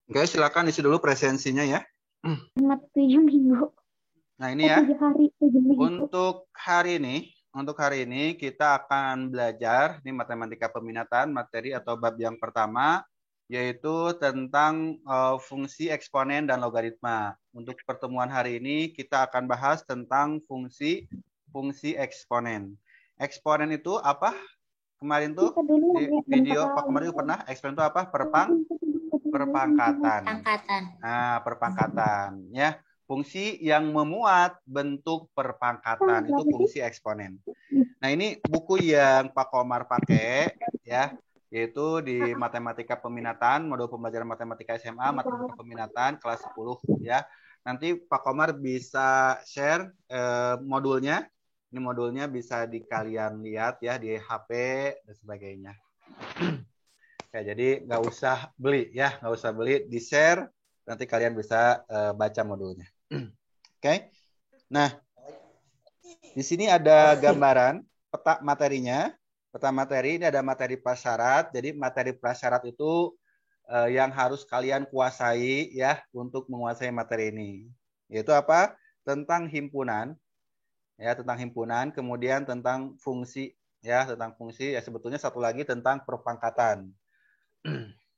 Oke, silakan isi dulu presensinya ya. 7 minggu. Nah, ini ya. 7 hari, 7 minggu. Untuk hari ini kita akan belajar ini matematika peminatan, materi atau bab yang pertama yaitu tentang fungsi eksponen dan logaritma. Untuk pertemuan hari ini kita akan bahas tentang fungsi eksponen. Eksponen itu apa? Kemarin tuh di video Pak kemarin pernah eksponen itu apa? Perpangkatan. Nah, perpangkatan ya. Fungsi yang memuat bentuk perpangkatan itu fungsi eksponen. Nah, ini buku yang Pak Komar pakai ya, yaitu di Matematika Peminatan, modul pembelajaran matematika SMA, matematika peminatan kelas 10 ya. Nanti Pak Komar bisa share modulnya. Ini modulnya bisa kalian lihat ya di HP dan sebagainya. Ya, jadi nggak usah beli ya, nggak usah beli, di share nanti kalian bisa baca modulnya. Oke. Nah, di sini ada gambaran peta materinya. Peta materi ini ada materi prasyarat. Jadi materi prasyarat itu yang harus kalian kuasai ya untuk menguasai materi ini. Yaitu apa? Tentang himpunan ya, tentang himpunan, kemudian tentang fungsi ya, tentang fungsi ya, sebetulnya satu lagi tentang perpangkatan.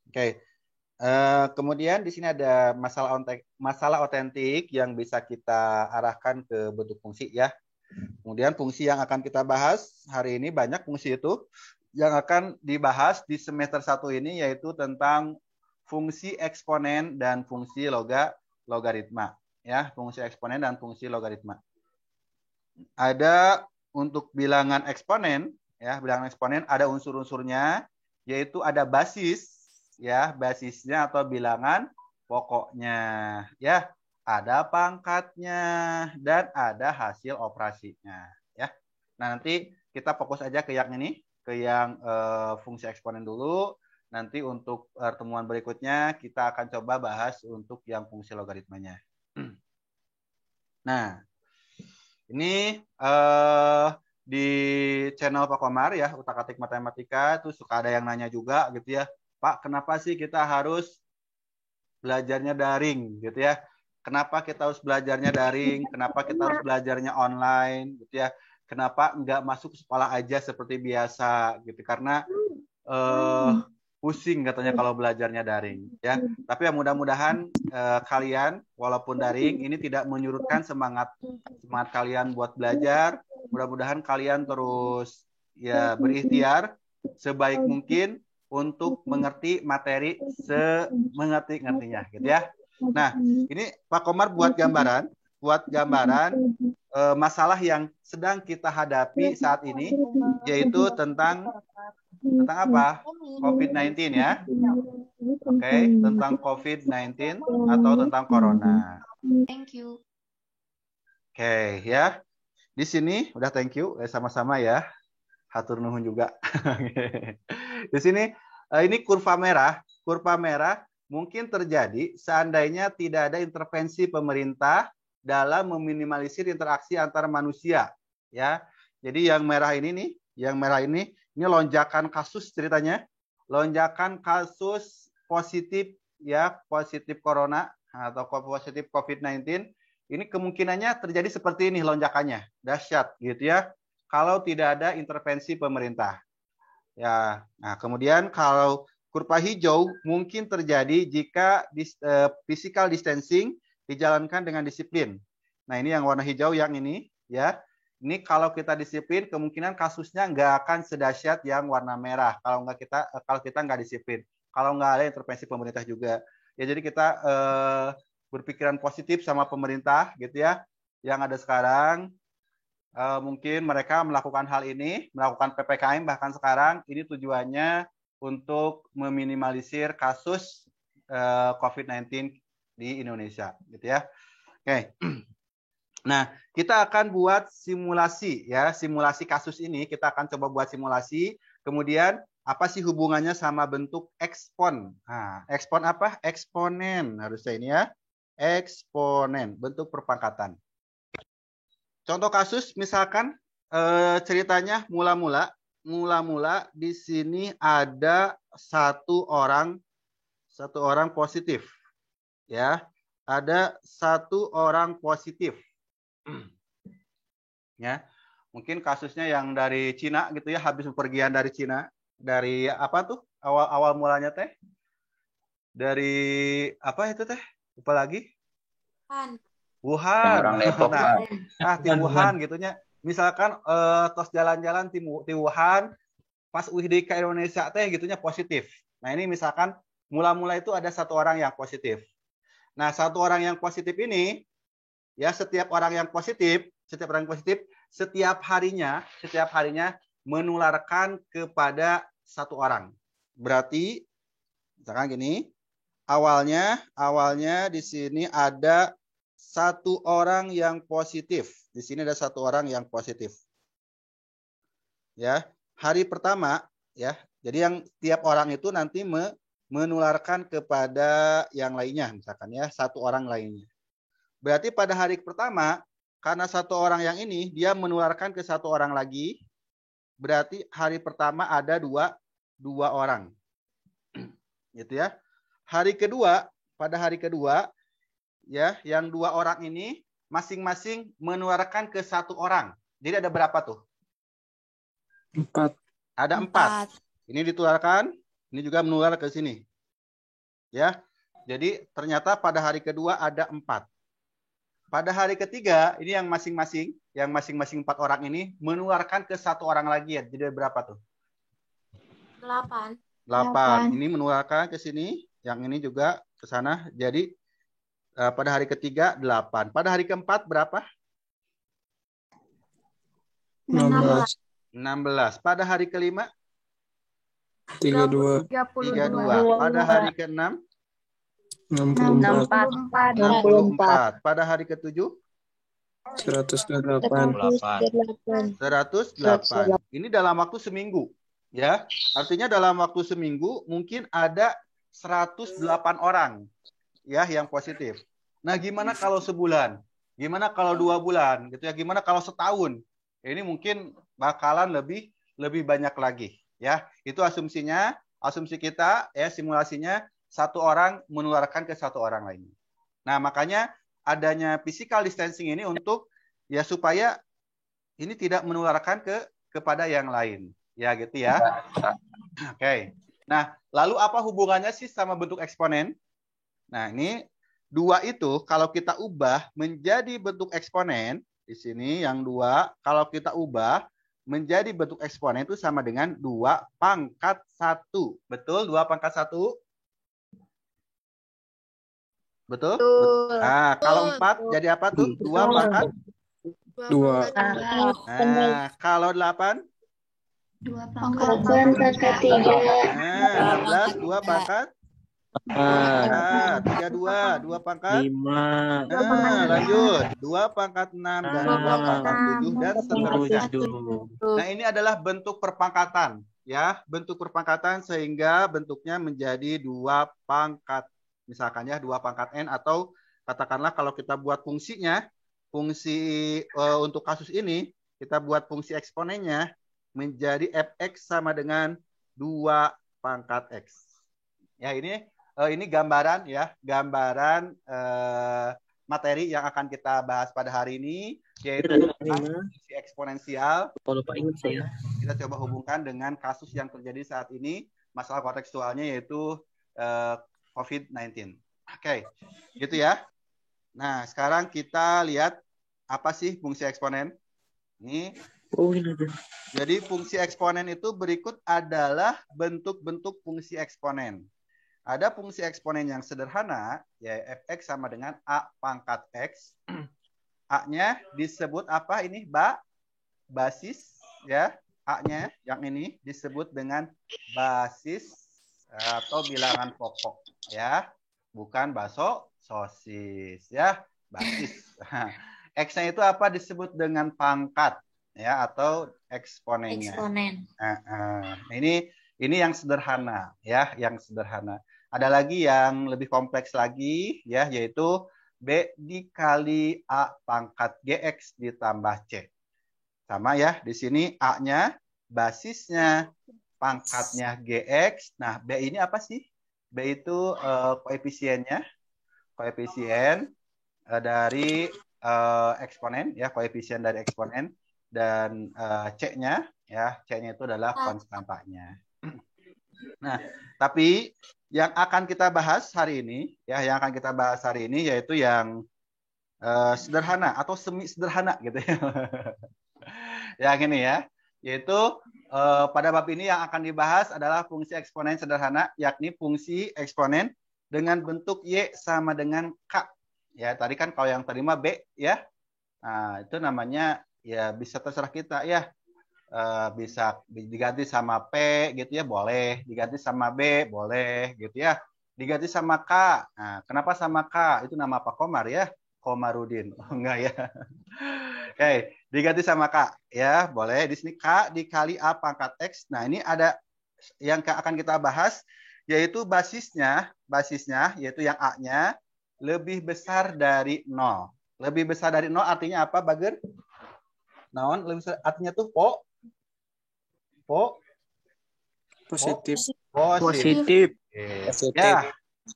Oke. Kemudian di sini ada masalah otentik yang bisa kita arahkan ke bentuk fungsi ya. Kemudian fungsi yang akan kita bahas hari ini banyak fungsi itu yang akan dibahas di semester 1 ini yaitu tentang fungsi eksponen dan fungsi logaritma ya, fungsi eksponen dan fungsi logaritma. Ada untuk bilangan eksponen ya, bilangan eksponen ada unsur-unsurnya yaitu ada basis ya, basisnya atau bilangan pokoknya ya, ada pangkatnya dan ada hasil operasinya ya. Nah, nanti kita fokus aja ke yang ini, ke yang fungsi eksponen dulu. Nanti untuk pertemuan berikutnya kita akan coba bahas untuk yang fungsi logaritmanya. Nah, ini di channel Pak Komar ya, Utak-atik Matematika, itu suka ada yang nanya juga gitu ya, Pak, kenapa sih kita harus belajarnya daring gitu ya? Kenapa kita harus belajarnya daring? Kenapa kita harus belajarnya online gitu ya? Kenapa nggak masuk sekolah aja seperti biasa gitu? Karena pusing katanya kalau belajarnya daring ya. Tapi ya mudah-mudahan kalian walaupun daring ini tidak menyurutkan semangat kalian buat belajar. Mudah-mudahan kalian terus ya berikhtiar sebaik mungkin untuk mengerti materi semengerti-ngertinya gitu ya. Nah, ini Pak Komar buat gambaran masalah yang sedang kita hadapi saat ini, yaitu tentang apa? COVID-19 ya. Oke, tentang COVID-19 atau tentang corona. Thank you. Oke, ya. Di sini udah thank you sama-sama ya. Hatur nuhun juga. Di sini ini kurva merah. Kurva merah mungkin terjadi seandainya tidak ada intervensi pemerintah dalam meminimalisir interaksi antar manusia, ya. Jadi yang merah ini nih, ini lonjakan kasus ceritanya. Lonjakan kasus positif ya, positif corona atau positif COVID-19. Ini kemungkinannya terjadi seperti ini lonjakannya. Dahsyat gitu ya. Kalau tidak ada intervensi pemerintah. Ya, nah kemudian kalau kurva hijau mungkin terjadi jika physical distancing dijalankan dengan disiplin. Nah, ini yang warna hijau yang ini ya. Ini kalau kita disiplin kemungkinan kasusnya nggak akan sedahsyat yang warna merah kalau kita nggak disiplin. Kalau nggak ada intervensi pemerintah juga. Ya jadi kita berpikiran positif sama pemerintah gitu ya. Yang ada sekarang mungkin mereka melakukan hal ini, melakukan PPKM bahkan sekarang ini tujuannya untuk meminimalisir kasus COVID-19 di Indonesia, gitu ya. Oke. Nah, kita akan buat simulasi ya, simulasi kasus ini kita akan coba buat simulasi. Kemudian apa sih hubungannya sama bentuk ekspon? Nah, ekspon apa? Eksponen harusnya ini ya. Eksponen, bentuk perpangkatan. Contoh kasus misalkan ceritanya mula-mula di sini ada satu orang positif ya, ada satu orang positif. Ya, mungkin kasusnya yang dari Cina gitu ya, habis bepergian dari Cina. Dari apa tuh? Awal mulanya teh? Dari apa itu teh? Lupa lagi? Wuhan. Orang Depok, Nah, Pak. di Wuhan gitunya. Misalkan tos jalan-jalan di Wuhan, pas UID ke Indonesia teh gitunya positif. Nah, ini misalkan mula-mula itu ada satu orang yang positif. Nah, satu orang yang positif ini, ya setiap orang yang positif, setiap harinya menularkan kepada satu orang. Berarti misalkan gini, awalnya di sini ada satu orang yang positif. Di sini ada satu orang yang positif. Ya, hari pertama ya. Jadi yang tiap orang itu nanti menularkan kepada yang lainnya, misalkan ya, satu orang lainnya. Berarti pada hari pertama, karena satu orang yang ini dia menularkan ke satu orang lagi, berarti hari pertama ada dua orang. Gitu ya. Pada hari kedua, ya, yang dua orang ini masing-masing menularkan ke satu orang. Jadi ada berapa tuh? 4. Ada 4. Ini ditularkan, ini juga menular ke sini. Ya. Jadi ternyata pada hari kedua ada 4. Pada hari ketiga, ini yang masing-masing 4 orang ini menularkan ke satu orang lagi ya. Jadi berapa tuh? 8. 8. Ini menularkan ke sini, yang ini juga ke sana. Jadi pada hari ketiga 8. Pada hari keempat berapa? 16. 16. Pada hari kelima 32. 32. Pada hari keenam 64. 64. Pada hari ketujuh 108. 108. Ini dalam waktu seminggu, ya. Artinya dalam waktu seminggu mungkin ada 108 orang, ya, yang positif. Nah, gimana kalau sebulan? Gimana kalau 2 bulan, gitu ya? Gimana kalau setahun? Ini mungkin bakalan lebih banyak lagi, ya. Itu asumsinya, asumsi kita, ya, simulasinya satu orang menularkan ke satu orang lain. Nah, makanya adanya physical distancing ini untuk ya supaya ini tidak menularkan kepada yang lain. Ya, gitu ya. Oke. Nah, lalu apa hubungannya sih sama bentuk eksponen? Nah, ini 2 itu kalau kita ubah menjadi bentuk eksponen, di sini yang 2, kalau kita ubah menjadi bentuk eksponen itu sama dengan 2 pangkat 1. Betul? 2 pangkat 1? Betul? Nah, kalau 4 jadi apa tuh? 2 pangkat? 2. Nah, kalau 8? 2 pangkat 3. Nah, 16, 2 pangkat? 32, 2 pangkat? 5. Nah, lanjut. 2 pangkat 6 dan 2 pangkat 7 dan seterusnya. Nah, ini adalah bentuk perpangkatan. Ya, bentuk perpangkatan sehingga bentuknya menjadi 2 pangkat. Misalkan ya, 2 pangkat N atau katakanlah kalau kita buat fungsinya, fungsi untuk kasus ini, kita buat fungsi eksponennya menjadi fx sama dengan 2 pangkat x. Ya, ini gambaran ya, gambaran materi yang akan kita bahas pada hari ini, yaitu fungsi eksponensial. Kita coba hubungkan dengan kasus yang terjadi saat ini, masalah kontekstualnya yaitu COVID-19. Oke, gitu ya. Nah, sekarang kita lihat apa sih fungsi eksponen. Ini. Jadi fungsi eksponen itu berikut adalah bentuk-bentuk fungsi eksponen. Ada fungsi eksponen yang sederhana, ya fx sama dengan a pangkat x. A-nya disebut apa ini? Basis, ya. A-nya yang ini disebut dengan basis atau bilangan pokok, ya. Bukan bakso, sosis, ya. Basis. X-nya itu apa? Disebut dengan pangkat, ya, atau eksponennya. Ini yang sederhana, ya, yang sederhana. Ada lagi yang lebih kompleks lagi, ya, yaitu B dikali A pangkat GX ditambah C. Sama ya, di sini A-nya, basisnya, pangkatnya GX. Nah, B ini apa sih? B itu koefisiennya. koefisien dari eksponen ya, koefisien dari eksponen, dan C-nya ya, C-nya itu adalah konstantanya. Nah, tapi yang akan kita bahas hari ini ya, yang akan kita bahas hari ini yaitu yang sederhana atau semi sederhana gitu ya. Yang ini ya, yaitu pada bab ini yang akan dibahas adalah fungsi eksponen sederhana, yakni fungsi eksponen dengan bentuk Y sama dengan K. Ya, tadi kan kalau yang tadi mah B ya. Nah, itu namanya ya bisa terserah kita ya. Bisa diganti sama P gitu ya, boleh. Diganti sama B, boleh gitu ya. Diganti sama K. Nah, kenapa sama K? Itu nama Pak Komar ya. Komarudin. Oh, enggak ya. Oke, diganti sama K ya, boleh. Di sini K dikali A pangkat X. Nah, ini ada yang akan kita bahas yaitu basisnya yaitu yang A-nya lebih besar dari 0. Lebih besar dari 0 artinya apa, Bager? Naon lebih besar artinya tuh Positif. positif. Ya.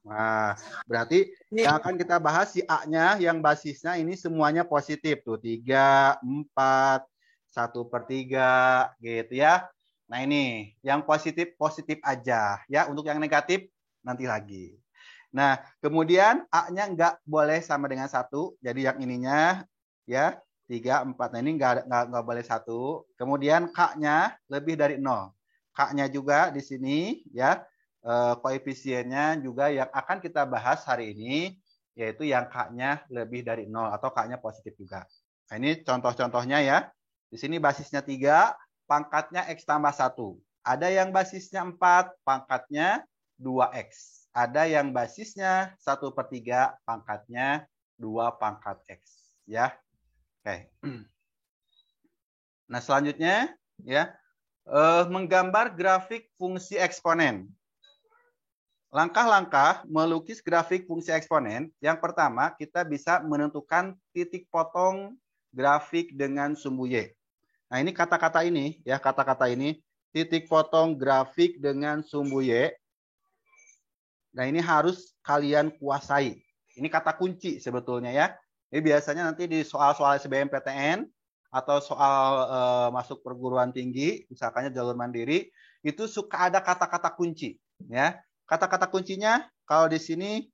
Nah, berarti yang akan kita bahas si A-nya yang basisnya ini semuanya positif tuh 3, 4, 1/3 gitu ya. Nah, ini yang positif aja ya. Untuk yang negatif nanti lagi. Nah, kemudian A-nya nggak boleh sama dengan 1. Jadi yang ininya ya 3, 4. Nah, ini nggak boleh 1. Kemudian K-nya lebih dari 0. K-nya juga di sini ya. Koefisiennya juga yang akan kita bahas hari ini yaitu yang K-nya lebih dari 0 atau K-nya positif juga. Nah, ini contoh-contohnya ya. Di sini basisnya 3, pangkatnya X tambah 1. Ada yang basisnya 4, pangkatnya 2X. Ada yang basisnya 1/3, pangkatnya 2 pangkat X. Ya. Oke. Nah, selanjutnya ya, menggambar grafik fungsi eksponen. Langkah-langkah melukis grafik fungsi eksponen. Yang pertama, kita bisa menentukan titik potong grafik dengan sumbu Y. Nah, ini kata-kata ini, ya, kata-kata ini, titik potong grafik dengan sumbu Y. Nah, ini harus kalian kuasai. Ini kata kunci sebetulnya ya. Ini biasanya nanti di soal-soal SBMPTN atau soal masuk perguruan tinggi, misalkannya jalur mandiri, itu suka ada kata-kata kunci, ya. Kata-kata kuncinya kalau di sini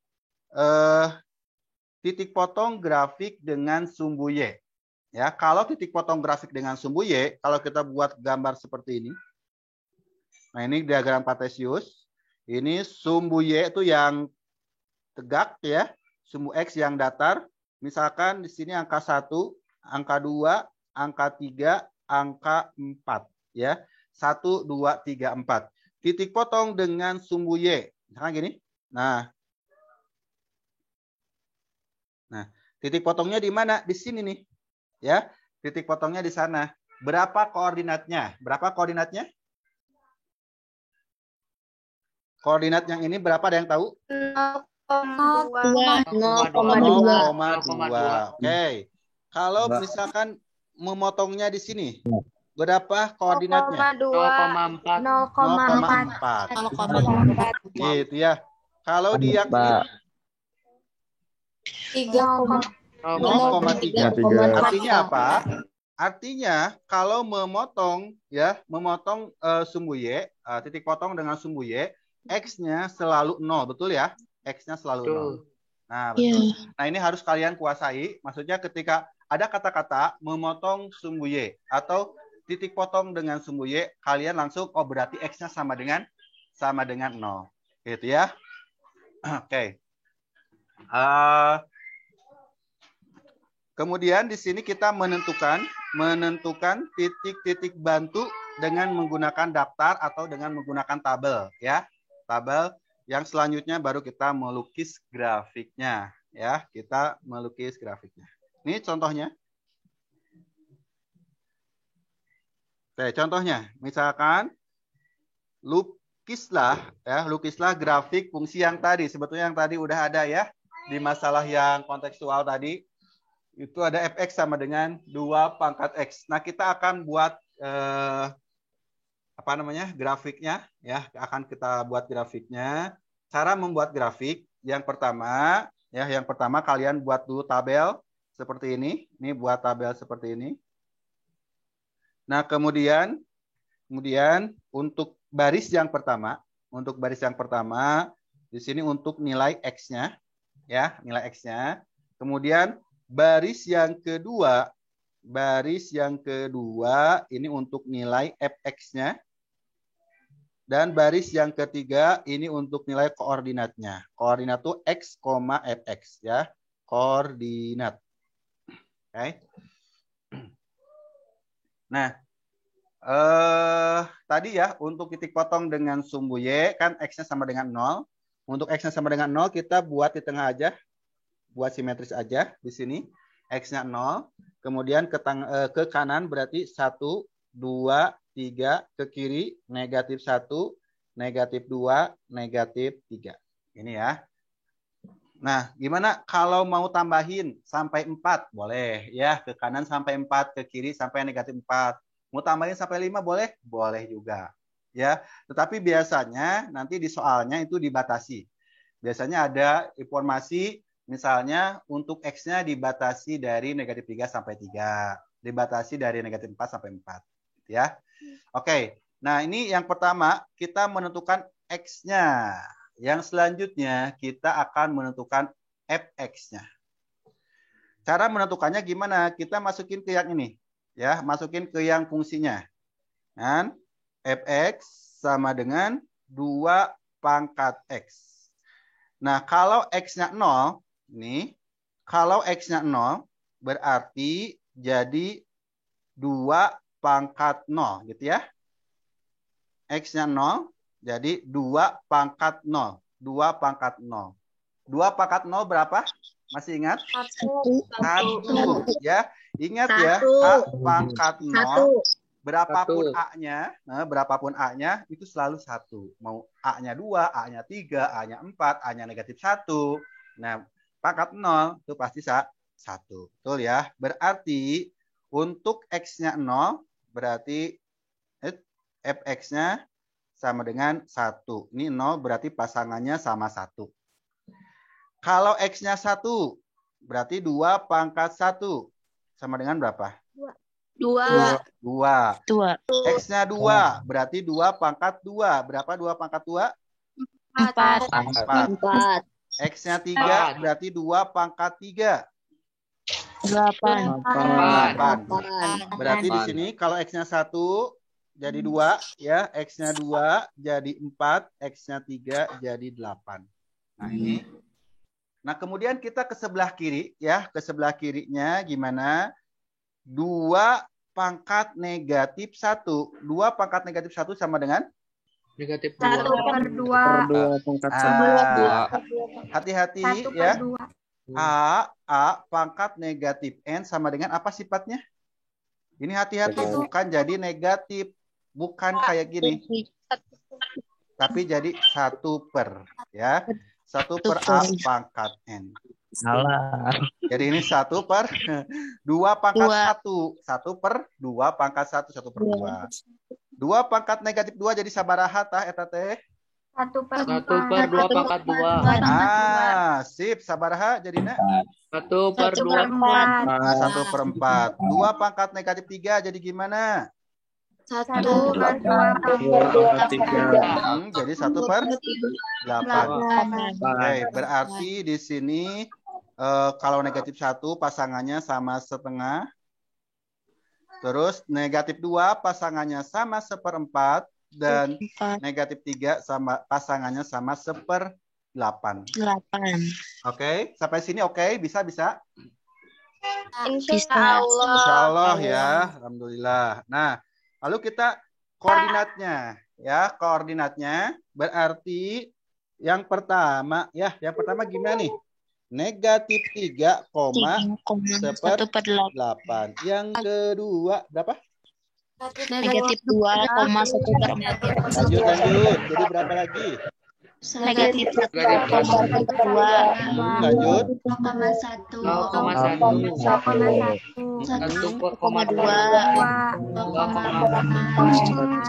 titik potong grafik dengan sumbu Y. Ya, kalau titik potong grafik dengan sumbu Y, kalau kita buat gambar seperti ini. Nah, ini diagram Cartesius. Ini sumbu Y itu yang tegak ya, sumbu X yang datar. Misalkan di sini angka 1, angka 2, angka 3, angka 4 ya. 1 2 3 4. Titik potong dengan sumbu Y. Misalkan gini. Nah, titik potongnya di mana? Di sini nih. Ya, titik potongnya di sana. Berapa koordinatnya? Berapa koordinatnya? Koordinat yang ini berapa, ada yang tahu? 0,2. Oke. Kalau misalkan memotongnya di sini, berapa koordinatnya? 0,4. Gitu ya. Kalau di yang ini 0,3. Artinya apa? Artinya kalau memotong ya, sumbu Y, titik potong dengan sumbu Y, X-nya selalu 0, betul ya? X-nya selalu 0. Nah, betul. Nah, ini harus kalian kuasai. Maksudnya ketika ada kata-kata memotong sumbu Y atau titik potong dengan sumbu Y, kalian langsung berarti X-nya sama dengan 0. Gitu ya. Oke. Kemudian di sini kita menentukan titik-titik bantu dengan menggunakan daftar atau dengan menggunakan tabel ya. Tabel yang selanjutnya baru kita melukis grafiknya ya. Kita melukis grafiknya. Ini contohnya. Oke, contohnya misalkan lukislah grafik fungsi yang tadi. Sebetulnya yang tadi udah ada ya di masalah yang kontekstual tadi. Itu ada fx sama dengan 2 pangkat x. Nah, kita akan buat grafiknya ya. Akan kita buat grafiknya. Cara membuat grafik yang pertama, Ya, yang pertama kalian buat dulu tabel seperti ini. Ini buat tabel seperti ini. Nah, kemudian untuk baris yang pertama, di sini untuk nilai X-nya, ya, nilai X-nya. Kemudian baris yang kedua ini untuk nilai fx-nya. Dan baris yang ketiga ini untuk nilai koordinatnya. Koordinat itu x, fx ya. Koordinat. Oke. Nah, tadi ya untuk titik potong dengan sumbu y kan x-nya sama dengan 0. Untuk x-nya sama dengan 0 kita buat di tengah aja. Buat simetris aja di sini. X-nya 0. Kemudian ke kanan berarti 1, 2, 3, ke kiri negatif 1, negatif 2, negatif 3. Ini ya. Nah, gimana kalau mau tambahin sampai 4? Boleh ya, ke kanan sampai 4, ke kiri sampai negatif 4. Mau tambahin sampai 5 boleh? Boleh juga. Ya, tetapi biasanya nanti di soalnya itu dibatasi. Biasanya ada informasi misalnya untuk X-nya dibatasi dari negatif 3 sampai 3. Dibatasi dari negatif 4 sampai 4. Ya. Oke. Nah, ini yang pertama kita menentukan X-nya. Yang selanjutnya kita akan menentukan fx-nya. Cara menentukannya gimana? Kita masukin ke yang ini. Ya, masukin ke yang fungsinya. Dan fx sama dengan 2 pangkat x. Nah, kalau x-nya 0, ini kalau x-nya 0 berarti jadi 2 pangkat 0 gitu ya. X-nya 0 jadi 2 pangkat 0. 2 pangkat 0. 2 pangkat 0 berapa? Masih ingat? 1. Ya, ingat ya, A pangkat 0. Berapapun A-nya, itu selalu 1. Mau A-nya 2, A-nya 3, A-nya 4, A-nya negatif 1. Nah, pangkat 0 itu pasti 1. Betul ya? Berarti untuk X-nya 0, berarti fx-nya sama dengan 1. Ini 0 berarti pasangannya sama 1. Kalau X-nya 1, berarti 2 pangkat 1. Sama dengan berapa? 2. X-nya 2, berarti 2 pangkat 2. Berapa 2 pangkat 2? 4. X-nya 3, berarti 2 pangkat 3. 8. Berarti di sini kalau X-nya 1 jadi 2, ya. X-nya 2 jadi 4, X-nya 3 jadi 8. Nah, ini. Nah, kemudian kita ke sebelah kiri, ya. Ke sebelah kirinya gimana? 2 pangkat negatif 1. 2 pangkat negatif 1 sama dengan? Negatif 1/2. Hati-hati ya. A pangkat negatif N sama dengan apa sifatnya? Ini hati-hati, bukan jadi negatif. Bukan kayak gini. Tapi jadi 1/, ya. 1/A pangkat N. Salah. Jadi ini 1/2 pangkat 1. 1/2 pangkat 1, 1/2. 2 pangkat negatif 2 jadi sabaraha tah eta teh? 1/2 pangkat 2. Sip, sabaraha jadinya? 1/2. 1/4. 2 pangkat negatif 3 jadi gimana? 1/2 jadi 1/8. Oke, berarti di sini kalau negatif 1 pasangannya sama setengah. Terus negatif 2 pasangannya sama 1/4. Dan negatif 3 sama pasangannya sama 1/8. Oke, sampai sini oke? Bisa? Insya Allah ya, alhamdulillah. Nah, lalu kita koordinatnya, ya. Koordinatnya berarti yang pertama gimana nih? Negatif 3,1/8. Yang kedua berapa? Negatif 2,1/4. Lanjut. Jadi berapa lagi? Negatif 1,2. Lanjut. 2,1.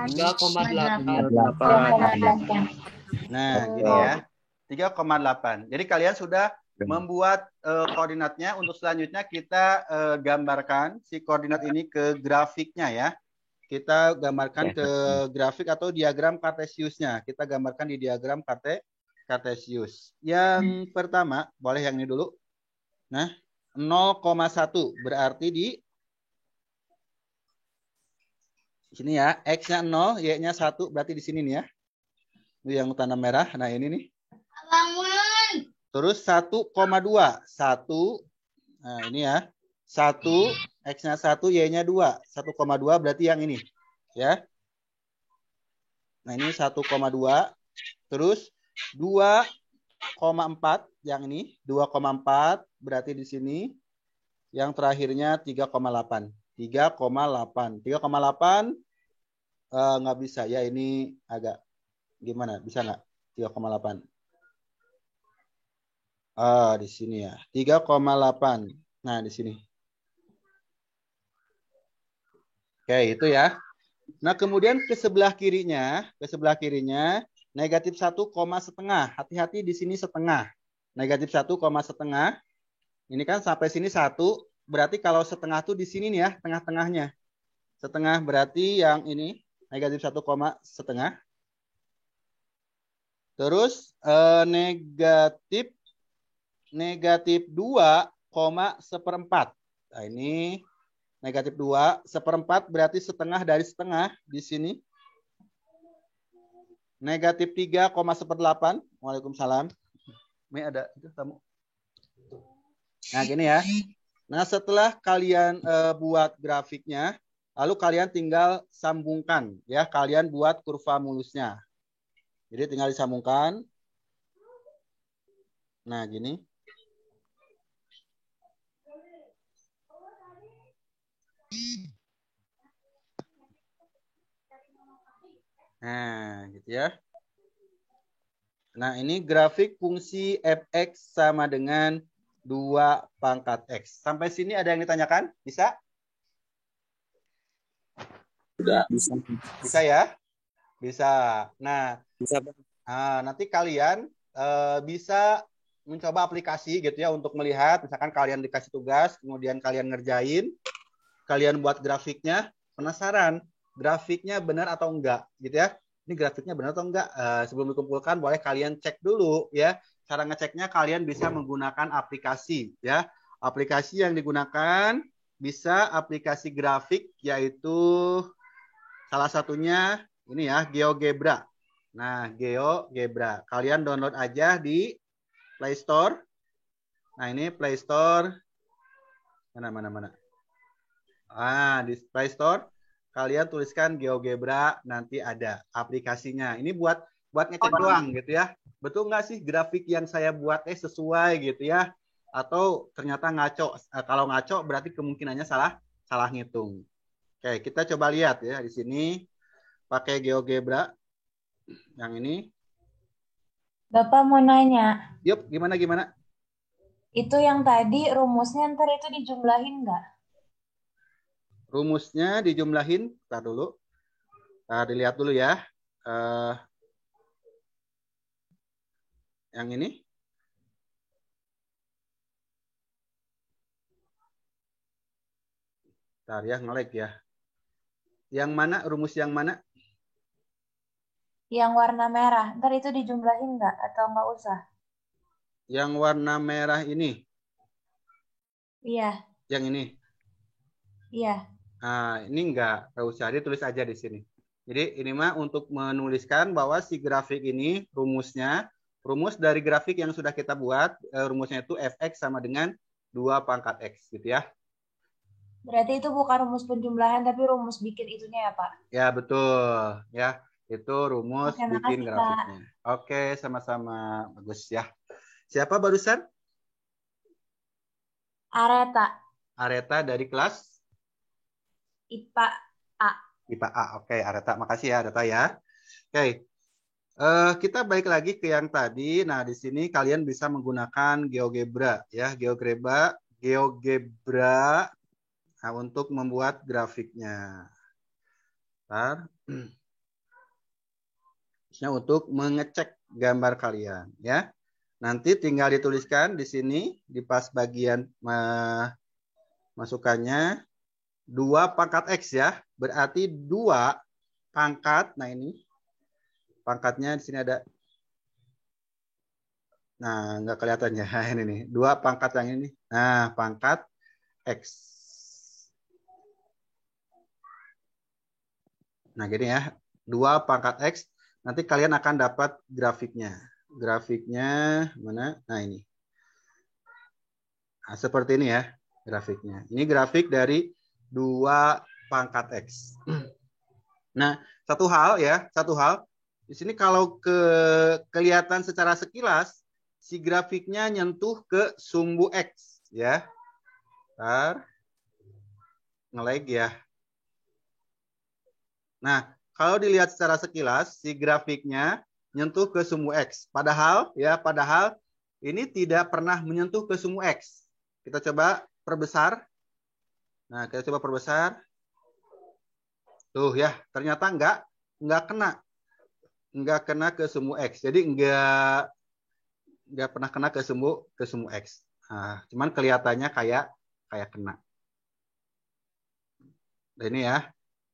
3,8. Nah, gini ya. 3,8. Jadi kalian sudah membuat koordinatnya. Untuk selanjutnya kita gambarkan si koordinat ini ke grafiknya ya. Kita gambarkan ke grafik atau diagram Cartesiusnya. Kita gambarkan di diagram Cartesius. Yang pertama, boleh yang ini dulu. Nah, 0,1 berarti di sini ya. X-nya 0, Y-nya 1 berarti di sini nih ya. Ini yang tanda merah. Nah, ini nih. Terus 1,2. 1. Nah, ini ya. 1, X-nya 1, Y-nya 2. 1,2 berarti yang ini. Ya. Nah, ini 1,2. Terus 2,4 yang ini. 2,4 berarti di sini. Yang terakhirnya 3,8. 3,8. 3,8 nggak bisa. Ya, ini agak gimana? Bisa nggak? 3,8. Di sini ya. 3,8. Nah, di sini. Oke, itu ya. Nah, kemudian ke sebelah kirinya negatif 1,5. Hati-hati di sini setengah. Negatif 1,5. Ini kan sampai sini 1. Berarti kalau setengah tuh di sini nih ya, tengah-tengahnya. Setengah berarti yang ini negatif 1,5. Terus negatif 2,1/4. Nah, ini negatif 2/1/4 berarti setengah dari setengah di sini. Negatif 3,1/8. Waalaikumsalam. Ini ada itu kamu. Nah, gini ya. Nah, setelah kalian buat grafiknya, lalu kalian tinggal sambungkan ya, kalian buat kurva mulusnya. Jadi tinggal disambungkan. Nah, gini. Nah, gitu ya. Nah, ini grafik fungsi fx sama dengan 2 pangkat x. Sampai sini ada yang ditanyakan? Bisa? Bisa. Bisa ya? Bisa. Nah, Bisa. nanti kalian bisa mencoba aplikasi gitu ya untuk melihat. Misalkan kalian dikasih tugas, kemudian kalian ngerjain, kalian buat grafiknya, penasaran grafiknya benar atau enggak gitu ya. Ini grafiknya benar atau enggak? Sebelum dikumpulkan boleh kalian cek dulu ya. Cara ngeceknya kalian bisa menggunakan aplikasi ya. Aplikasi yang digunakan bisa aplikasi grafik, yaitu salah satunya ini ya, GeoGebra. Nah, GeoGebra. Kalian download aja di Play Store. Nah, ini Play Store. Mana. Di Play Store kalian tuliskan GeoGebra, nanti ada aplikasinya. Ini buat ngecek doang gitu ya. Betul nggak sih grafik yang saya buat sesuai gitu ya? Atau ternyata ngaco. Kalau ngaco berarti kemungkinannya salah ngitung. Oke, kita coba lihat ya di sini pakai GeoGebra yang ini. Bapak mau nanya, Yup, gimana? itu yang tadi rumusnya ntar itu dijumlahin nggak? Rumusnya dijumlahin, tar dulu. Dilihat dulu ya. Yang ini. Tar ya, nge-lag ya. Yang mana? Rumus yang mana? Yang warna merah, ntar itu dijumlahin nggak atau nggak usah? Yang warna merah ini. Iya. Yang ini. Iya. Ini enggak usah, ditulis aja di sini. Jadi ini mah untuk menuliskan bahwa si grafik ini rumus dari grafik yang sudah kita buat, rumusnya itu fx sama dengan 2 pangkat x gitu ya. Berarti itu bukan rumus penjumlahan tapi rumus bikin itunya ya Pak? Ya betul ya, itu rumus Oke, bikin makasih, grafiknya. Pak. Oke, sama-sama, bagus ya. Siapa barusan? Areta dari kelas IPA A. IPA A. Oke, Areta. Makasih ya, Areta ya. Oke. Kita balik lagi ke yang tadi. Nah, di sini kalian bisa menggunakan GeoGebra ya, GeoGebra untuk membuat grafiknya. Bentar. Untuk mengecek gambar kalian ya. Nanti tinggal dituliskan di sini, di pas bagian masukannya, 2 pangkat X ya. Berarti 2 pangkat, nah ini, pangkatnya di sini ada. Nah, nggak kelihatan ya. Ini nih, 2 pangkat yang ini. Nah, pangkat X. Nah, gini ya. 2 pangkat X. Nanti kalian akan dapat grafiknya. Grafiknya mana? Nah, ini. Nah, seperti ini ya grafiknya. Ini grafik dari 2 pangkat X. Nah, satu hal. Di sini kalau kelihatan secara sekilas, si grafiknya nyentuh ke sumbu X ya. Ntar nge-lag ya. Nah, kalau dilihat secara sekilas, si grafiknya nyentuh ke sumbu X. Padahal ini tidak pernah menyentuh ke sumbu X. Kita coba perbesar. Nah, kita coba perbesar. Tuh ya, ternyata nggak kena ke sumbu X. Jadi nggak pernah kena ke sumbu X. Nah, cuman kelihatannya kayak kena. Nah, ini ya.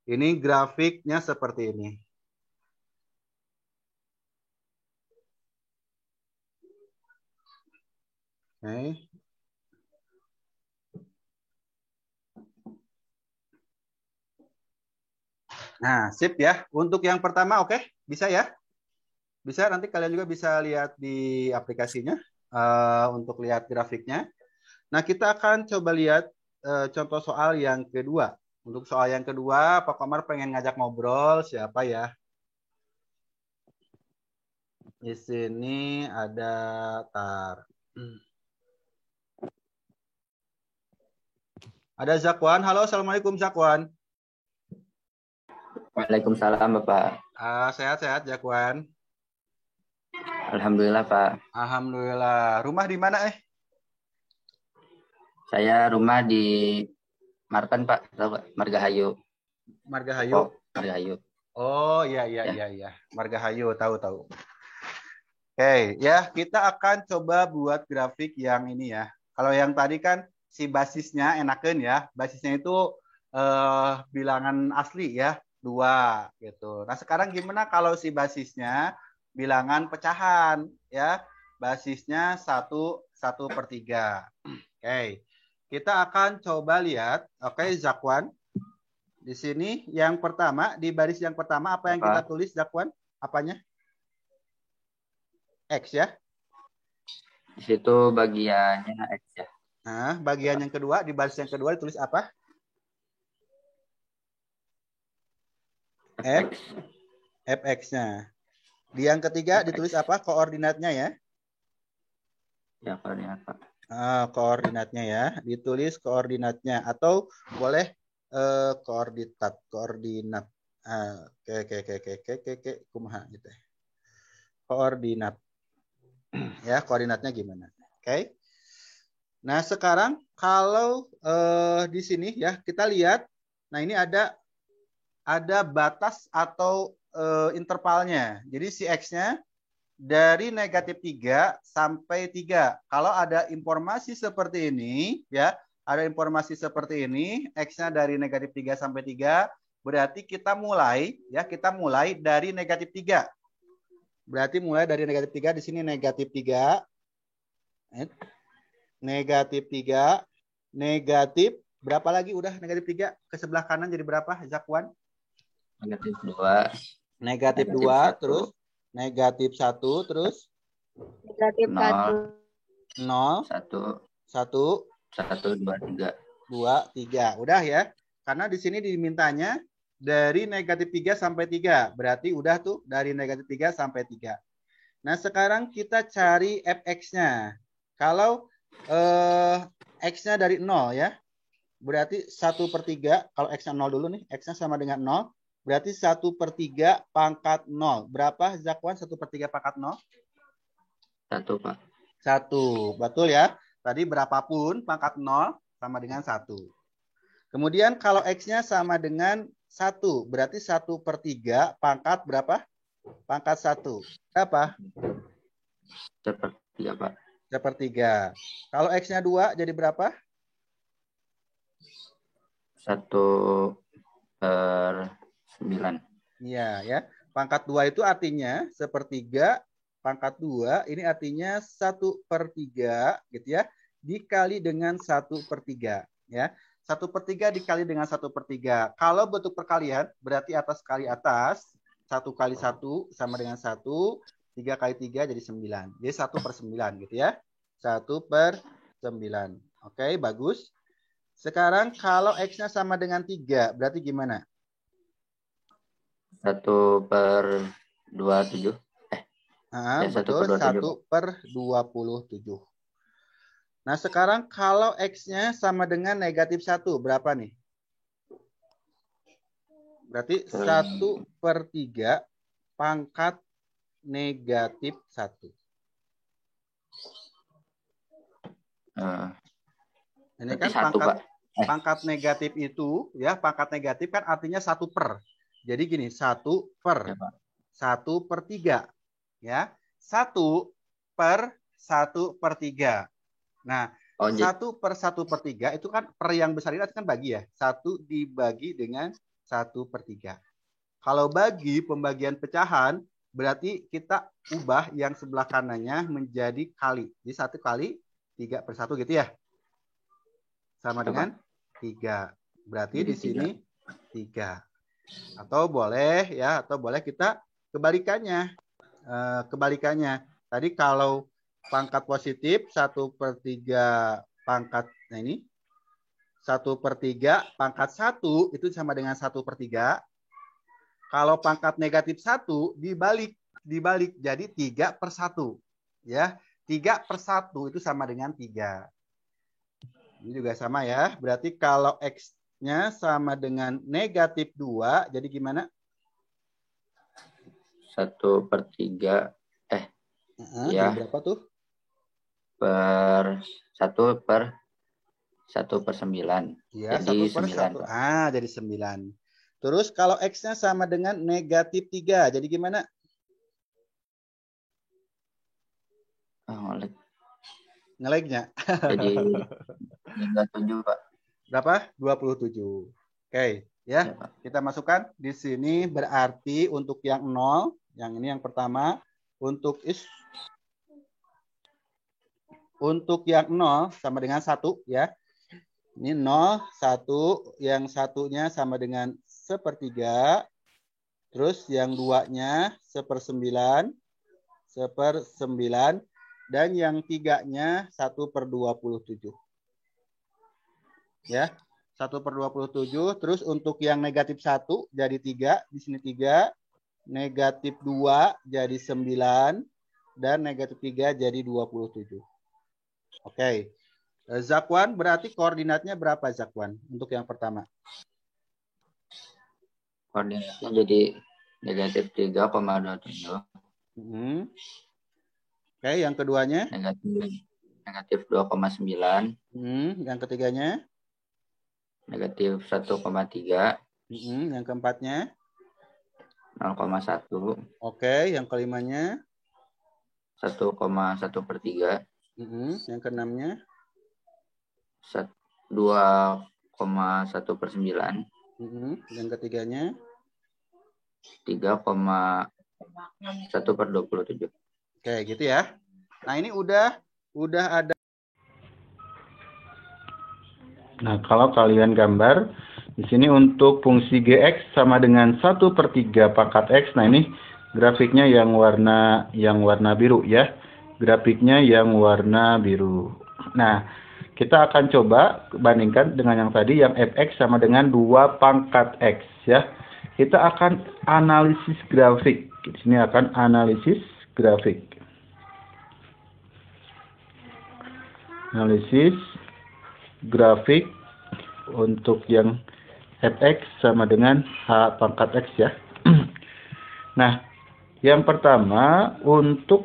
Ini grafiknya seperti ini. Oke. Nah, sip ya. Untuk yang pertama oke, bisa ya? Bisa, nanti kalian juga bisa lihat di aplikasinya untuk lihat grafiknya. Nah, kita akan coba lihat contoh soal yang kedua. Untuk soal yang kedua, Pak Komar pengen ngajak ngobrol siapa ya? Di sini ada Ada Zakwan. Halo, Assalamualaikum Zakwan. Waalaikumsalam, Bapak. Sehat-sehat, Zakwan. Alhamdulillah, Pak. Alhamdulillah. Rumah di mana, Saya rumah di Marken, Pak. Tahu, Pak? Margahayu. Margahayu. Oh, Margahayu. Oh, iya. Margahayu, tahu. Oke, ya kita akan coba buat grafik yang ini ya. Kalau yang tadi kan si basisnya enakan ya. Basisnya itu bilangan asli ya, 2 gitu. Nah, sekarang gimana kalau si basisnya bilangan pecahan ya? Basisnya 1/3. Oke. Kita akan coba lihat. Oke, Zakwan. Di sini yang pertama, di baris yang pertama apa yang kita tulis, Zakwan? Apanya? X ya. Di situ bagiannya X ya. Nah, bagian yang kedua, di baris yang kedua ditulis apa? X. Fx-nya. Di yang ketiga ditulis apa? Koordinatnya ya. Ya, koordinat, Pak. Koordinatnya ya. Ditulis koordinatnya. Atau boleh koordinat. Oke. Kumaha gitu. Koordinat. Ya, koordinatnya gimana? Oke. Nah, sekarang kalau di sini ya kita lihat, nah ini ada batas atau intervalnya. Jadi si X-nya dari -3 sampai 3. Kalau ada informasi seperti ini, ya, ada informasi seperti ini, X-nya dari -3 sampai 3, berarti kita mulai dari -3. Berarti mulai dari -3, di sini -3. -3, negatif berapa lagi udah -3 ke sebelah kanan jadi berapa, Zakwan? -2. -2 terus -1 terus -1. 0 1 2 3. Udah ya. Karena di sini dimintanya dari -3 sampai 3. Berarti udah tuh dari -3 sampai 3. Nah, sekarang kita cari fx-nya. Kalau x-nya dari 0 ya. Berarti 1/3. Kalau x-nya 0 dulu nih. X-nya sama dengan 0. Berarti 1/3 pangkat 0. Berapa, Zakwan, 1/3 pangkat 0? 1, Pak. 1. Betul ya. Tadi berapapun pangkat 0 sama dengan 1. Kemudian kalau X-nya sama dengan 1. Berarti 1/3 pangkat berapa? Pangkat 1. Berapa? 3, Pak. Sepertiga. Kalau X-nya 2 jadi berapa? 1/9. Iya, ya. Pangkat 2 itu artinya sepertiga, pangkat 2 ini artinya 1/3 gitu ya, dikali dengan 1/3 ya. 1/3 dikali dengan 1/3. Kalau bentuk perkalian berarti atas kali atas, 1 kali 1 sama dengan 1, 3 kali 3 jadi 9. Jadi 1/9 gitu ya. 1/9. Oke, bagus. Sekarang kalau X-nya sama dengan 3, berarti gimana? 1/27. Betul, 1/27. Nah, sekarang kalau X-nya sama dengan negatif 1, berapa nih? Berarti 1/3 pangkat negatif 1. Ini kan 1, Pak. pangkat negatif itu, ya, pangkat negatif kan artinya 1/. Jadi gini, 1/3. Ya, 1/1/3. Nah, 1/1/3 itu kan per yang besar ini kan bagi ya. 1 dibagi dengan 1/3. Kalau bagi pembagian pecahan, berarti kita ubah yang sebelah kanannya menjadi kali. Jadi 1 kali 3/1 gitu ya. Sama dengan 3. Berarti di sini 3. Atau boleh ya, atau boleh kita kebalikannya. Tadi kalau pangkat positif 1/3 pangkat, nah ini 1/3 pangkat 1 itu sama dengan 1/3. Kalau pangkat negatif 1 dibalik jadi 3/1 ya. 3/1 itu sama dengan 3. Ini juga sama ya. Berarti kalau X-nya sama dengan negatif 2, jadi gimana? 1/3. Jadi berapa tuh? 1/9. Ya, jadi 1/1. 9. Jadi 9. Terus kalau X-nya sama dengan negatif 3, jadi gimana? Ngelegnya. Jadi 27, Pak. Berapa? 27. Oke, ya. Kita masukkan di sini berarti untuk yang 0, yang ini yang pertama, untuk yang 0 sama dengan 1 ya. Ini 0, 1, yang satunya sama dengan 1/3. Terus yang 2-nya 1/9, dan yang 3-nya 1/27. Ya, 1/27. Terus untuk yang negatif 1 jadi 3, di sini 3, negatif 2 jadi 9, dan negatif 3 jadi 27. Oke. Zakwan, berarti koordinatnya berapa Zakwan untuk yang pertama? Koordinatnya jadi negatif 3,27. Oke, yang keduanya? Negatif 2,9. Yang ketiganya? Negatif 1,3. Yang keempatnya? 0,1. Oke, yang kelimanya? 1,1/3. Yang keenamnya? 2,1/9. Yang ketiganya? 3,1/27. Oke, gitu ya. Nah, ini udah ada. Nah, kalau kalian gambar di sini untuk fungsi GX sama dengan 1/3 pangkat X. Nah, ini grafiknya yang warna biru ya. Grafiknya yang warna biru. Nah, kita akan coba bandingkan dengan yang tadi, yang fx sama dengan 2 pangkat X ya. Kita akan analisis grafik. Di sini akan analisis grafik. Analisis grafik untuk yang fx sama dengan h pangkat X ya. Nah, yang pertama untuk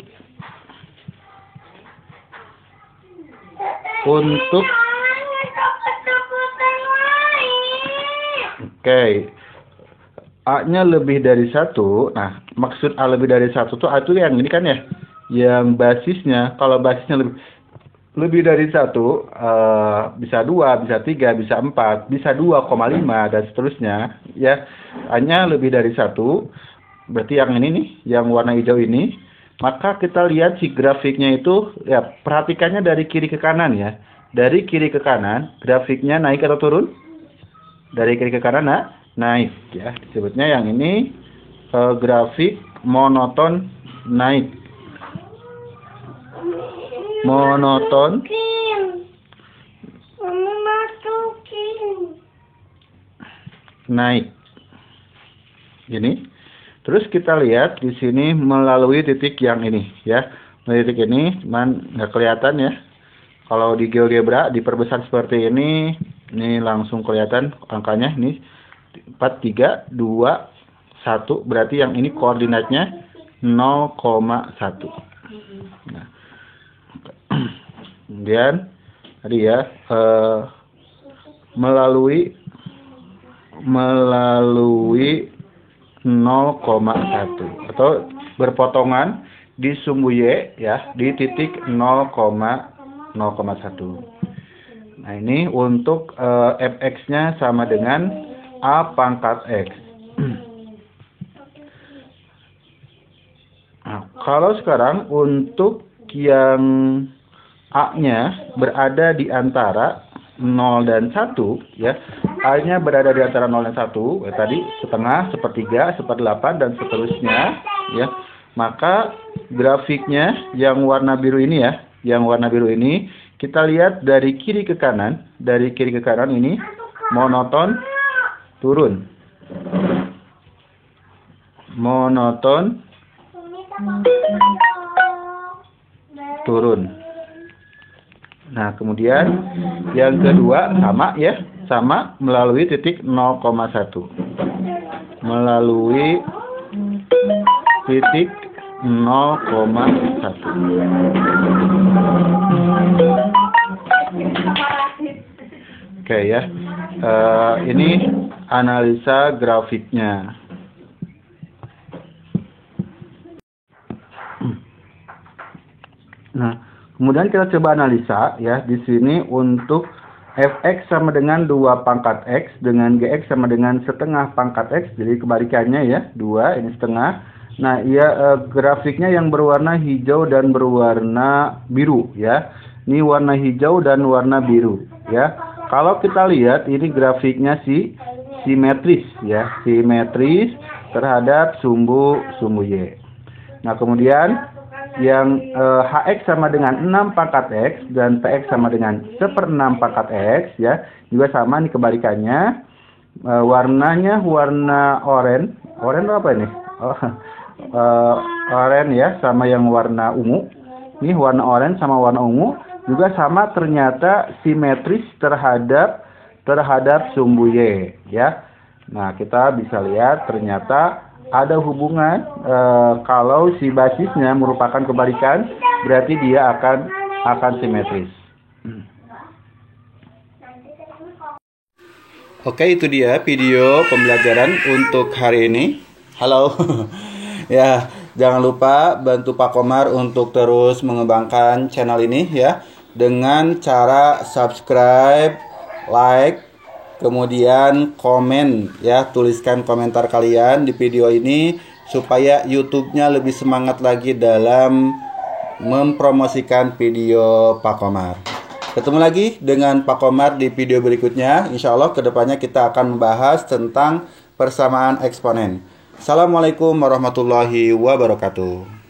A-nya lebih dari 1. Nah, maksud A lebih dari 1 tuh A itu yang ini kan ya. yang basisnya, kalau basisnya lebih dari 1, bisa 2, bisa 3, bisa 4, bisa 2,5 dan seterusnya, ya. Hanya lebih dari 1, berarti yang ini nih, yang warna hijau ini, maka kita lihat si grafiknya itu, ya perhatikannya dari kiri ke kanan ya. Dari kiri ke kanan, grafiknya naik atau turun? Dari kiri ke kanan, naik ya. Disebutnya yang ini grafik monoton naik. Monoton naik. Ini. Terus kita lihat di sini melalui titik yang ini ya. Melalui titik ini cuman nggak kelihatan ya. Kalau di GeoGebra diperbesar seperti ini langsung kelihatan angkanya ini 4, 3, 2, 1. Berarti yang ini koordinatnya 0,1. Nah. Kemudian tadi ya melalui 0,1 atau berpotongan di sumbu Y ya di titik 0,1. Nah, ini untuk fx-nya sama dengan A pangkat X. Nah, kalau sekarang untuk yang A-nya berada di antara 0 dan 1 ya. A-nya berada di antara 0 dan 1 ya, tadi setengah, sepertiga, seperdelapan dan seterusnya ya. Maka grafiknya yang warna biru ini ya, yang warna biru ini kita lihat dari kiri ke kanan. Dari kiri ke kanan ini monoton turun. Monoton turun. Nah, kemudian yang kedua sama ya, sama melalui titik 0,1. Melalui titik 0,1. Oke ya. Ini analisa grafiknya. Nah, kemudian kita coba analisa ya di sini untuk fx sama dengan 2 pangkat x dengan gx sama dengan setengah pangkat x. Jadi kebalikannya ya, 2 ini setengah. Nah, grafiknya yang berwarna hijau dan berwarna biru ya. Ini warna hijau dan warna biru ya. Kalau kita lihat ini grafiknya simetris ya, simetris terhadap sumbu Y. Nah, kemudian yang hx sama dengan 6 pangkat x dan px sama dengan 1/6 pangkat x ya, juga sama nih kebalikannya. Warnanya warna oranye apa ini? Oranye ya, sama yang warna ungu. Ini warna oranye sama warna ungu juga sama, ternyata simetris terhadap sumbu Y ya. Nah, kita bisa lihat ternyata ada hubungan kalau si basisnya merupakan kebalikan, berarti dia akan simetris. Oke, itu dia video pembelajaran untuk hari ini. Halo. Ya, jangan lupa bantu Pak Komar untuk terus mengembangkan channel ini ya, dengan cara subscribe, like, kemudian komen ya, tuliskan komentar kalian di video ini supaya YouTube-nya lebih semangat lagi dalam mempromosikan video Pak Komar. Ketemu lagi dengan Pak Komar di video berikutnya. Insya Allah kedepannya kita akan membahas tentang persamaan eksponen. Assalamualaikum warahmatullahi wabarakatuh.